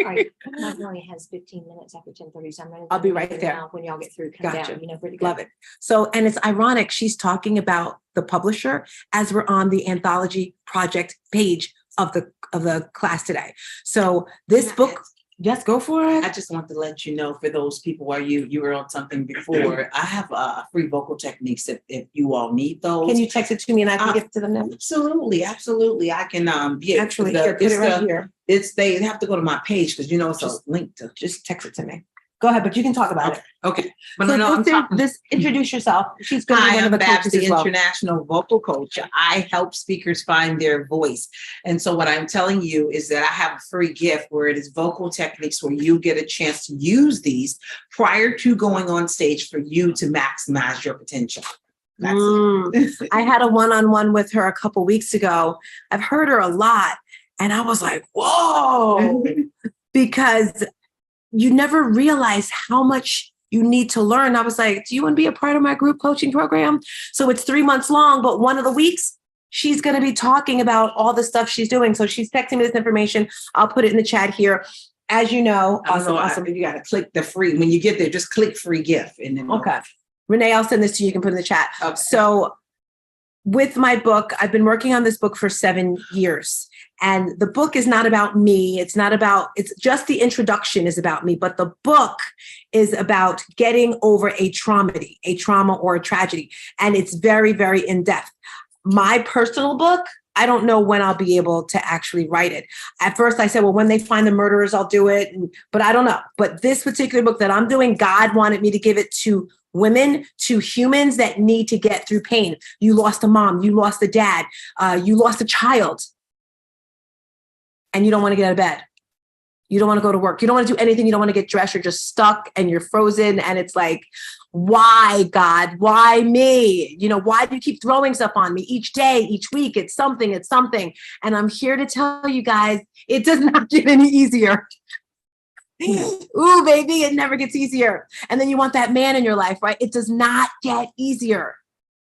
Right. My only has 15 minutes after 10:30, so I'm ready. I'll be right there now when y'all get through. Come Gotcha. down, you know, where to go. Love it. So, and it's ironic, she's talking about the publisher as we're on the anthology project page of the class today. So this book, yes, go for it. I just want to let you know, for those people where you were on something before, I have free vocal techniques if you all need those. Can you text it to me and I can give it to them now? Absolutely, absolutely. I can Actually, here, put it right here. They have to go to my page because it's just linked to. Just text it to me. Go ahead, but you can talk about it. Okay. But So no, I'm talking. introduce yourself. She's going to be Hi, one of I'm the Babs, coaches the as well. international vocal coach. I help speakers find their voice. And so what I'm telling you is that I have a free gift where it is vocal techniques where you get a chance to use these prior to going on stage for you to maximize your potential. That's it. I had a one-on-one with her a couple weeks ago. I've heard her a lot and I was like, whoa, because you never realize how much you need to learn. I was like, do you want to be a part of my group coaching program? So it's 3 months long, but one of the weeks she's going to be talking about all the stuff she's doing. So she's texting me this information. I'll put it in the chat here. As you know, awesome. You got to click the free. When you get there, just click free gift. And then okay. Renee, I'll send this to you. You can put it in the chat. Okay. So with my book, I've been working on this book for 7 years. And the book is not about me. It's just the introduction is about me, but the book is about getting over a trauma or a tragedy. And it's very, very in-depth. My personal book, I don't know when I'll be able to actually write it. At first I said, well, when they find the murderers, I'll do it. But I don't know. But this particular book that I'm doing, God wanted me to give it to women, to humans that need to get through pain. You lost a mom, you lost a dad, you lost a child. And you don't want to get out of bed. You don't want to go to work. You don't want to do anything. You don't want to get dressed. You're just stuck and you're frozen. And it's like, why, God? Why me? Why do you keep throwing stuff on me each day, each week? It's something. And I'm here to tell you guys, it does not get any easier. Ooh, baby, it never gets easier. And then you want that man in your life, right? It does not get easier,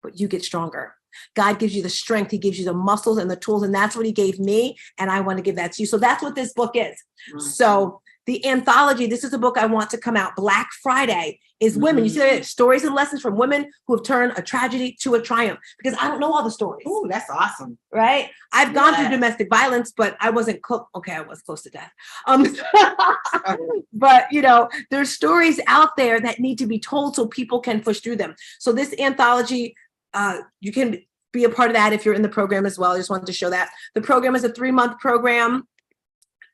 but you get stronger. God gives you the strength. He gives you the muscles and the tools. And that's what he gave me. And I want to give that to you. So that's what this book is. So the anthology, this is a book I want to come out. Black Friday is women. You see that? Stories and lessons from women who have turned a tragedy to a triumph, because I don't know all the stories. Oh, that's awesome. Right? I've gone through domestic violence, but I wasn't okay, I was close to death. But you know, there's stories out there that need to be told so people can push through them. So this anthology, you can be a part of that if you're in the program as well. I just wanted to show that. The program is a 3-month program.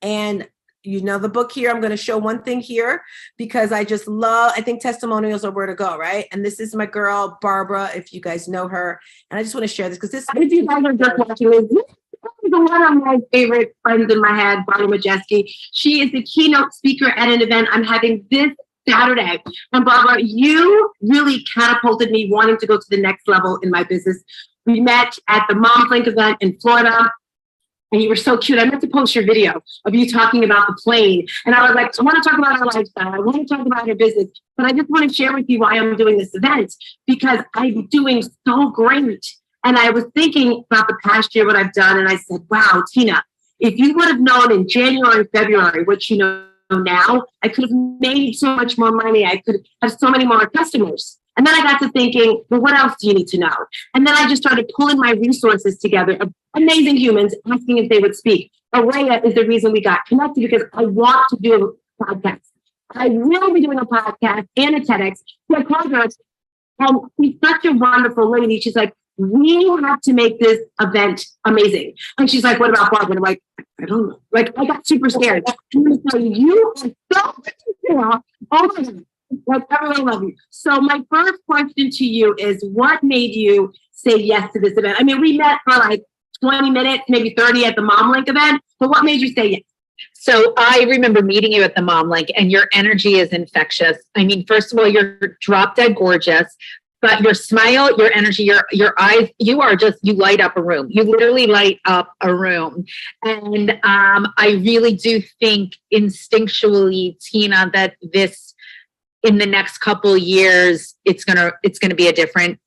And you know the book here, I'm going to show one thing here because I just love, I think testimonials are where to go, right? And this is my girl, Barbara, if you guys know her. And I just want to share this because this, if you guys are just watching this, is one of my favorite friends in my head, Barbara Majeski. She is the keynote speaker at an event I'm having this Saturday. And Barbara, you really catapulted me wanting to go to the next level in my business. We met at the Mom's Link event in Florida. And you were so cute. I meant to post your video of you talking about the plane. And I was like, I want to talk about our lifestyle. I want to talk about your business. But I just want to share with you why I'm doing this event, because I'm doing so great. And I was thinking about the past year, what I've done. And I said, wow, Tina, if you would have known in January, February, what you know now, I could have made so much more money. I could have so many more customers. And then I got to thinking, well, what else do you need to know? And then I just started pulling my resources together of amazing humans asking if they would speak. Araya is the reason we got connected, because I want to do a podcast. I will be doing a podcast and a TEDx. So I called her, and she's such a wonderful lady. She's like, we have to make this event amazing. And she's like, what about Barbara? And I'm like, I don't know. Like, I got super scared. I'm going to tell you, you are so, oh my God. Like, everyone love you. So my first question to you is, what made you say yes to this event? I mean, we met for like 20 minutes, maybe 30 at the Mom Link event, but what made you say yes? So I remember meeting you at the Mom Link, and your energy is infectious. I mean, first of all, you're drop dead gorgeous, but your smile, your energy, your eyes, you light up a room. You literally light up a room. And I really do think instinctually, Tina, that this, in the next couple of years, it's gonna be a different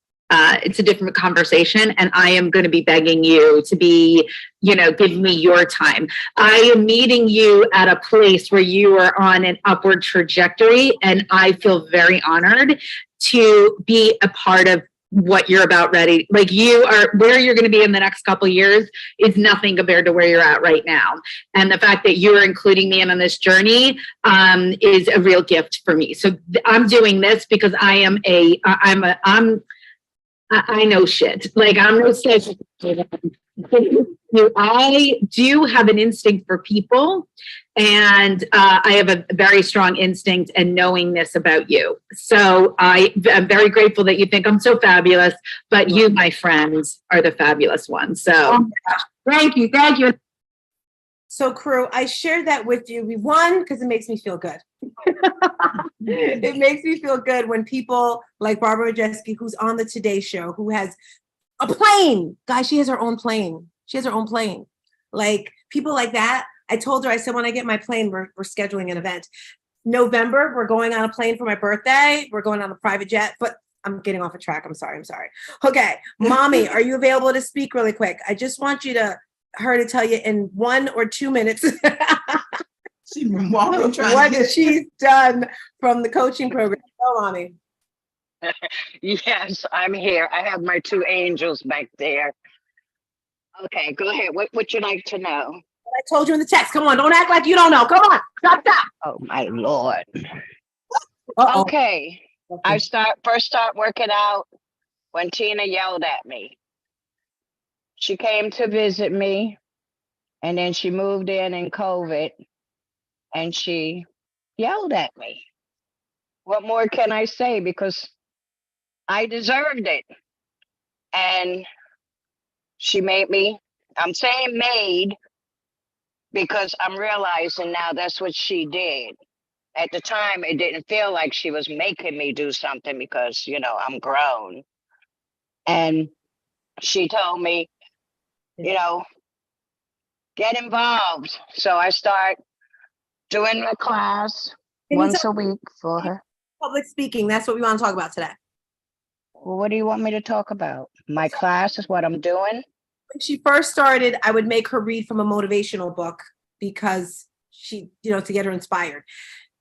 conversation, and I am going to be begging you to be, give me your time. I am meeting you at a place where you are on an upward trajectory, and I feel very honored to be a part of what you're about ready. Like, you are, where you're going to be in the next couple of years is nothing compared to where you're at right now. And the fact that you are including me in on this journey is a real gift for me. So I'm doing this because I know shit. Like, I'm no such. I do have an instinct for people, and I have a very strong instinct and knowingness about you. So I'm very grateful that you think I'm so fabulous, but you, my friends, are the fabulous ones. So thank you. So crew, I shared that with you. We won because it makes me feel good. It makes me feel good when people like Barbara Majeski, who's on the Today Show, who has a plane. Guys, she has her own plane. Like, people like that. I told her, I said, when I get my plane, we're scheduling an event. November, we're going on a plane for my birthday. We're going on a private jet, but I'm getting off a track. I'm sorry. Okay. Mommy, are you available to speak really quick? I just want her to tell you in 1 or 2 minutes what she's done from the coaching program. Go, Mommy. Yes, I'm here. I have my 2 angels back there. Okay, go ahead. What would you like to know? I told you in the text. Come on, don't act like you don't know. Come on, stop. Oh my Lord. Okay. I first start working out when Tina yelled at me. She came to visit me, and then she moved in COVID, and she yelled at me. What more can I say? Because I deserved it. And she made me, I'm saying made, because I'm realizing now that's what she did. At the time, it didn't feel like she was making me do something because, I'm grown. And she told me, get involved. So I start doing the class once a week for her. Public speaking, that's what we want to talk about today. Well, what do you want me to talk about? My class is what I'm doing? When she first started, I would make her read from a motivational book because she, to get her inspired.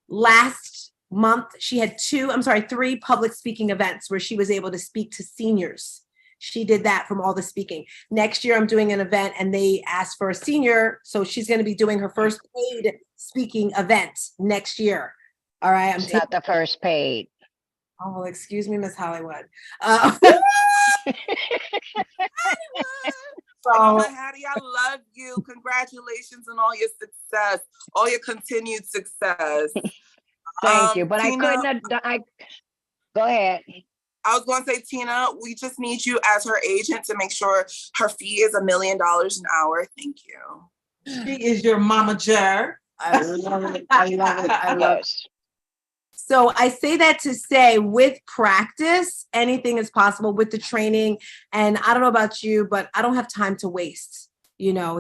Last month, she had 3 public speaking events where she was able to speak to seniors. She did that from all the speaking. Next year, I'm doing an event and they asked for a senior. So she's going to be doing her first paid speaking event next year. All right. It's not the first paid. Oh, excuse me, Miss Hollywood. So, Hattie, I love you. Congratulations on all your success, all your continued success. Thank you. But Tina, go ahead. I was going to say, Tina, we just need you as her agent to make sure her fee is $1 million an hour. Thank you. She is your mama jar. I love it. I love it. I love it. So I say that to say, with practice, anything is possible with the training. And I don't know about you, but I don't have time to waste.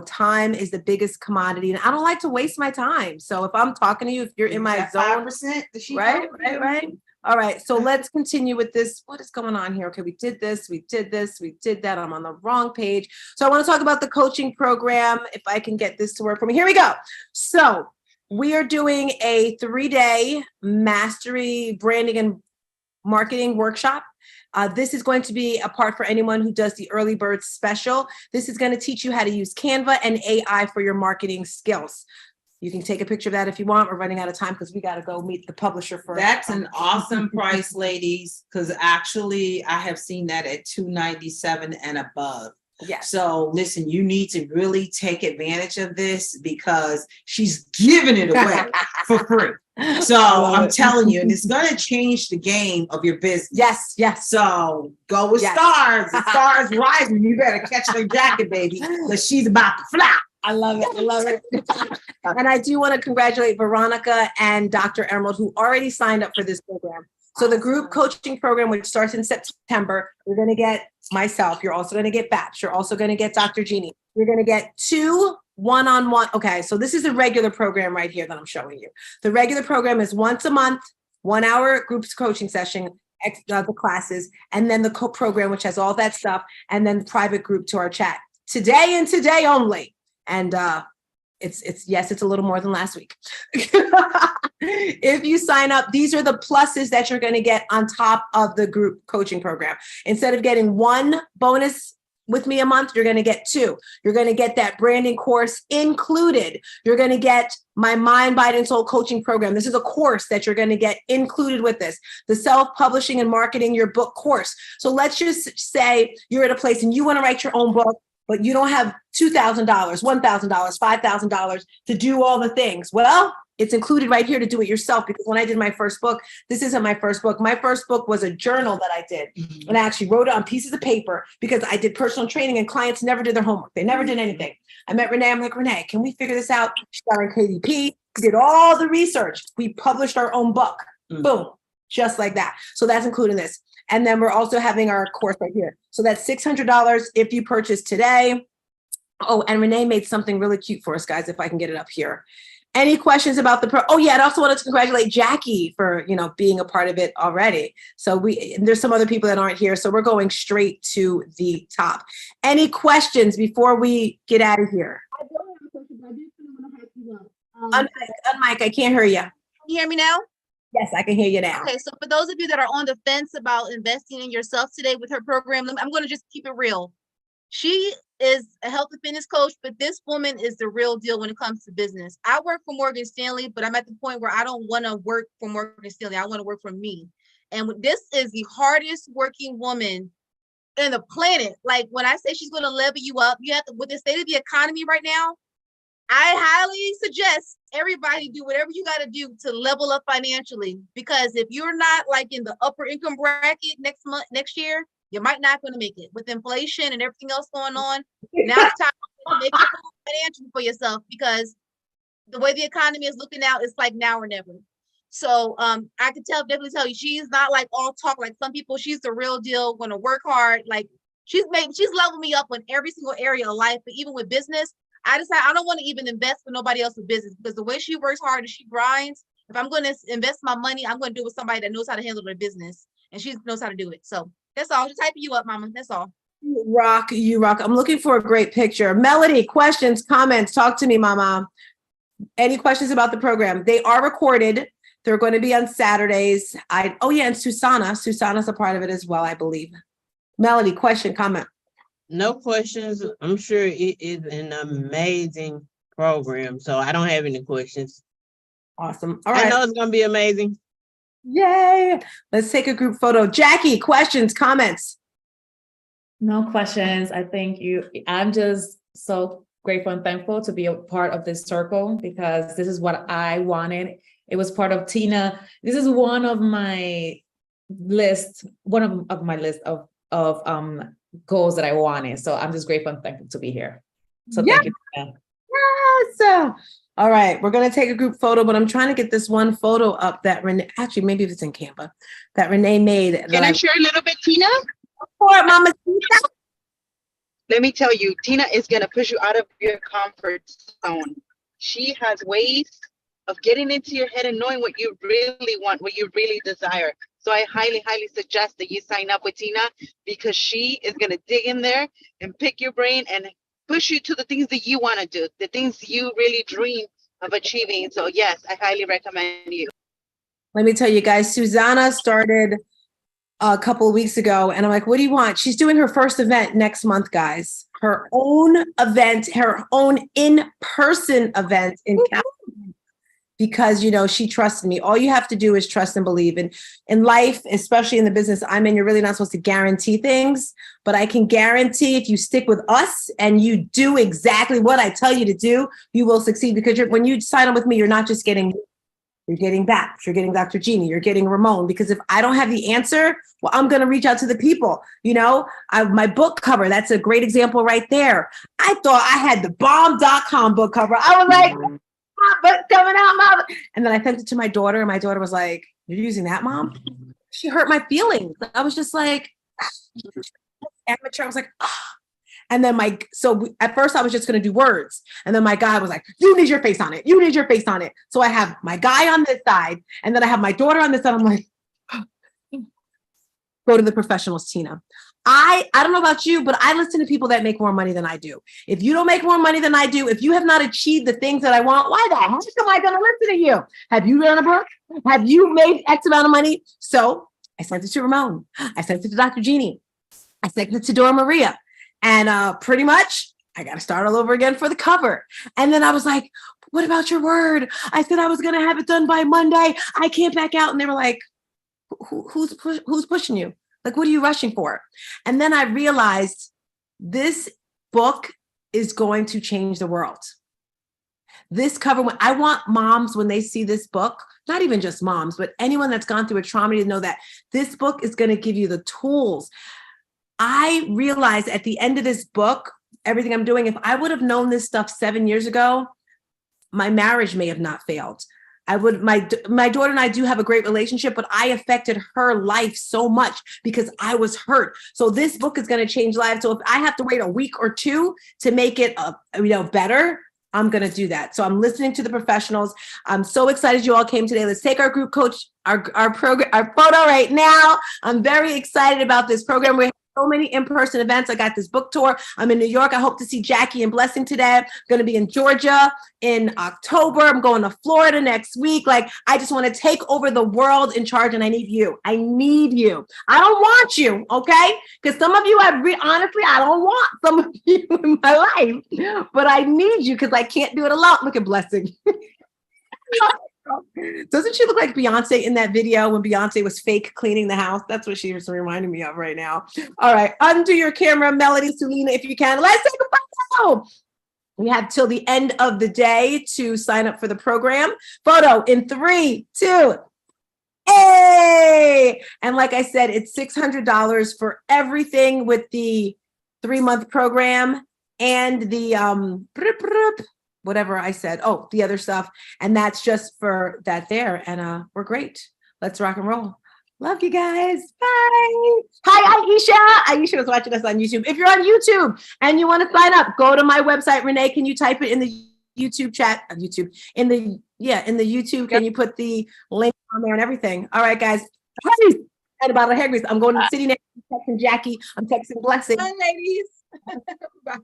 Time is the biggest commodity, and I don't like to waste my time. So if I'm talking to you, if you're in my zone, 5%, right. All right. So let's continue with this. What is going on here? Okay, we did this, we did that. I'm on the wrong page. So I want to talk about the coaching program. If I can get this to work for me. Here we go. So we are doing a 3-day mastery branding and marketing workshop. This is going to be a part for anyone who does the early bird special. This is going to teach you how to use Canva and AI for your marketing skills. You can take a picture of that if you want. We're running out of time because we got to go meet the publisher first. That's an awesome price, ladies, because actually I have seen that at $297 and above. Yeah. So listen, you need to really take advantage of this because she's giving it away for free. So I'm telling you, and it's going to change the game of your business. Yes. So go with stars. The stars rising. You better catch her jacket, baby, because she's about to fly. I love it. And I do want to congratulate Veronica and Dr. Emerald, who already signed up for this program. So the group coaching program, which starts in September, you're going to get myself. You're also going to get Babs. You're also going to get Dr. Jeannie. You're going to get 2 one-on-one. Okay, so this is a regular program right here that I'm showing you. The regular program is once a month, 1 hour groups coaching session, the classes, and then the program, which has all that stuff, and then the private group to our chat. Today and today only. And it's a little more than last week. If you sign up, these are the pluses that you're going to get on top of the group coaching program. Instead of getting 1 bonus with me a month, you're going to get 2. You're going to get that branding course included. You're going to get my Mind, Body, and Soul coaching program. This is a course that you're going to get included with this. The self-publishing and marketing your book course. So let's just say you're at a place and you want to write your own book, but you don't have $2,000, $1,000, $5,000 to do all the things. Well, it's included right here to do it yourself, because when I did my first book, this isn't my first book. My first book was a journal that I did. And I actually wrote it on pieces of paper because I did personal training and clients never did their homework. They never did anything. I met Renee. I'm like, Renee, can we figure this out? She got on KDP. We did all the research. We published our own book. Boom. Just like that. So that's including this. And then we're also having our course right here. So that's $600 if you purchase today. Oh, and Renee made something really cute for us, guys, if I can get it up here. Any questions about the Oh, yeah, I also wanted to congratulate Jackie for, being a part of it already. So there's some other people that aren't here. So we're going straight to the top. Any questions before we get out of here? I don't have a question, but I do want to help you out. Unmic, I can't hear you. Can you hear me now? Yes, I can hear you now. Okay, so for those of you that are on the fence about investing in yourself today with her program, I'm going to just keep it real. She is a health and fitness coach, but this woman is the real deal when it comes to business. I work for Morgan Stanley, but I'm at the point where I don't want to work for Morgan Stanley. I want to work for me. And this is the hardest working woman in the planet. Like when I say she's going to level you up, you have to, with the state of the economy right now, I highly suggest everybody do whatever you got to do to level up financially, because if you're not like in the upper income bracket next year, you might not going to make it with inflation and everything else going on. Now it's time to make it financially for yourself, because the way the economy is looking out, it's like now or never. So I can definitely tell you, she's not like all talk like some people. She's the real deal, going to work hard. Like she's leveled me up in every single area of life, but even with business, I decided I don't want to even invest for nobody else's business, because the way she works hard and she grinds, if I'm going to invest my money, I'm going to do it with somebody that knows how to handle their business, and she knows how to do it. So that's all. Just hyping you up, mama. That's all. You rock. I'm looking for a great picture. Melody, questions, comments. Talk to me, mama. Any questions about the program? They are recorded. They're going to be on Saturdays. Oh yeah, and Susanna's a part of it as well, I believe. Melody, question, comment? No questions. I'm sure it is an amazing program, so I don't have any questions. Awesome. All right. I know it's gonna be amazing. Yay! Let's take a group photo. Jackie, questions, comments? No questions. I thank you. I'm just so grateful and thankful to be a part of this circle because this is what I wanted. It was part of Tina. This is one of my list, of goals that I wanted. So I'm just grateful and thankful to be here. So thank you. Tina. Yes. All right, we're gonna take a group photo, but I'm trying to get this one photo up that Renee, actually maybe if it's in Canva, that Renee made. Can I share a little bit, Tina? For Mama. Let me tell you, Tina is gonna push you out of your comfort zone. She has ways of getting into your head and knowing what you really want, what you really desire. So I highly, highly suggest that you sign up with Tina because she is gonna dig in there and pick your brain and push you to the things that you want to do, the things you really dream of achieving. So yes, I highly recommend you. Let me tell you guys, Susanna started a couple of weeks ago and I'm like, what do you want? She's doing her first event next month, guys. Her own event, her own in-person event in California. Because, you know, she trusted me. All you have to do is trust and believe. And in life, especially in the business I'm in, you're really not supposed to guarantee things, but I can guarantee if you stick with us and you do exactly what I tell you to do, you will succeed because when you sign up with me, you're not just getting, you're getting Babs, you're getting Dr. Jeannie, you're getting Ramon, because if I don't have the answer, well, I'm going to reach out to the people. You know, my book cover, that's a great example right there. I thought I had the bomb.com book cover. I was like, but coming out, Mom. And then I sent it to my daughter, and my daughter was like, "You're using that, Mom?" She hurt my feelings. I was just like, amateur. I was like, ah. And then at first I was just going to do words. And then my guy was like, you need your face on it. You need your face on it. So I have my guy on this side, and then I have my daughter on this side. I'm like, go to the professionals, Tina. I don't know about you, but I listen to people that make more money than I do. If you don't make more money than I do, if you have not achieved the things that I want, why the heck am I going to listen to you? Have you written a book? Have you made X amount of money? So I sent it to Ramon. I sent it to Dr. Jeannie. I sent it to Dora Maria. And pretty much I got to start all over again for the cover. And then I was like, what about your word? I said I was going to have it done by Monday. I can't back out. And they were like, who's pushing you? Like, what are you rushing for? And then I realized this book is going to change the world. This cover, I want moms, when they see this book, not even just moms, but anyone that's gone through a trauma, to know that this book is going to give you the tools. I realized at the end of this book, everything I'm doing, if I would have known this stuff 7 years ago, my marriage may have not failed. My daughter and I do have a great relationship, but I affected her life so much because I was hurt. So this book is going to change lives. So if I have to wait a week or two to make it, better, I'm going to do that. So I'm listening to the professionals. I'm so excited you all came today. Let's take our group coach, our program, our photo right now. I'm very excited about this program. We have so many in-person events. I got this book tour. I'm in New York. I hope to see Jackie and Blessing today. I'm going to be in Georgia in October. I'm going to Florida next week. Like, I just want to take over the world in charge, and I need you. I need you. I don't want you, okay? Because some of you, honestly, I don't want some of you in my life, but I need you because I can't do it alone. Look at Blessing. Doesn't she look like Beyonce in that video when Beyonce was fake cleaning the house? That's what she was reminding me of right now. All right, undo your camera, Melody, Selena, if you can. Let's take a photo. We have till the end of the day to sign up for the program. Photo in 3, 2. Hey! And like I said, it's $600 for everything with the 3-month program and the whatever I said. Oh, the other stuff. And that's just for that there. And we're great. Let's rock and roll. Love you guys. Bye. Hi, Aisha. Aisha was watching us on YouTube. If you're on YouTube and you want to sign up, go to my website. Renee, can you type it in the YouTube chat? In the YouTube, can you put the link on there and everything? All right, guys. And about a hair grease. I'm going to the city next. I'm texting Jackie. I'm texting Blessing. Bye, ladies. Bye.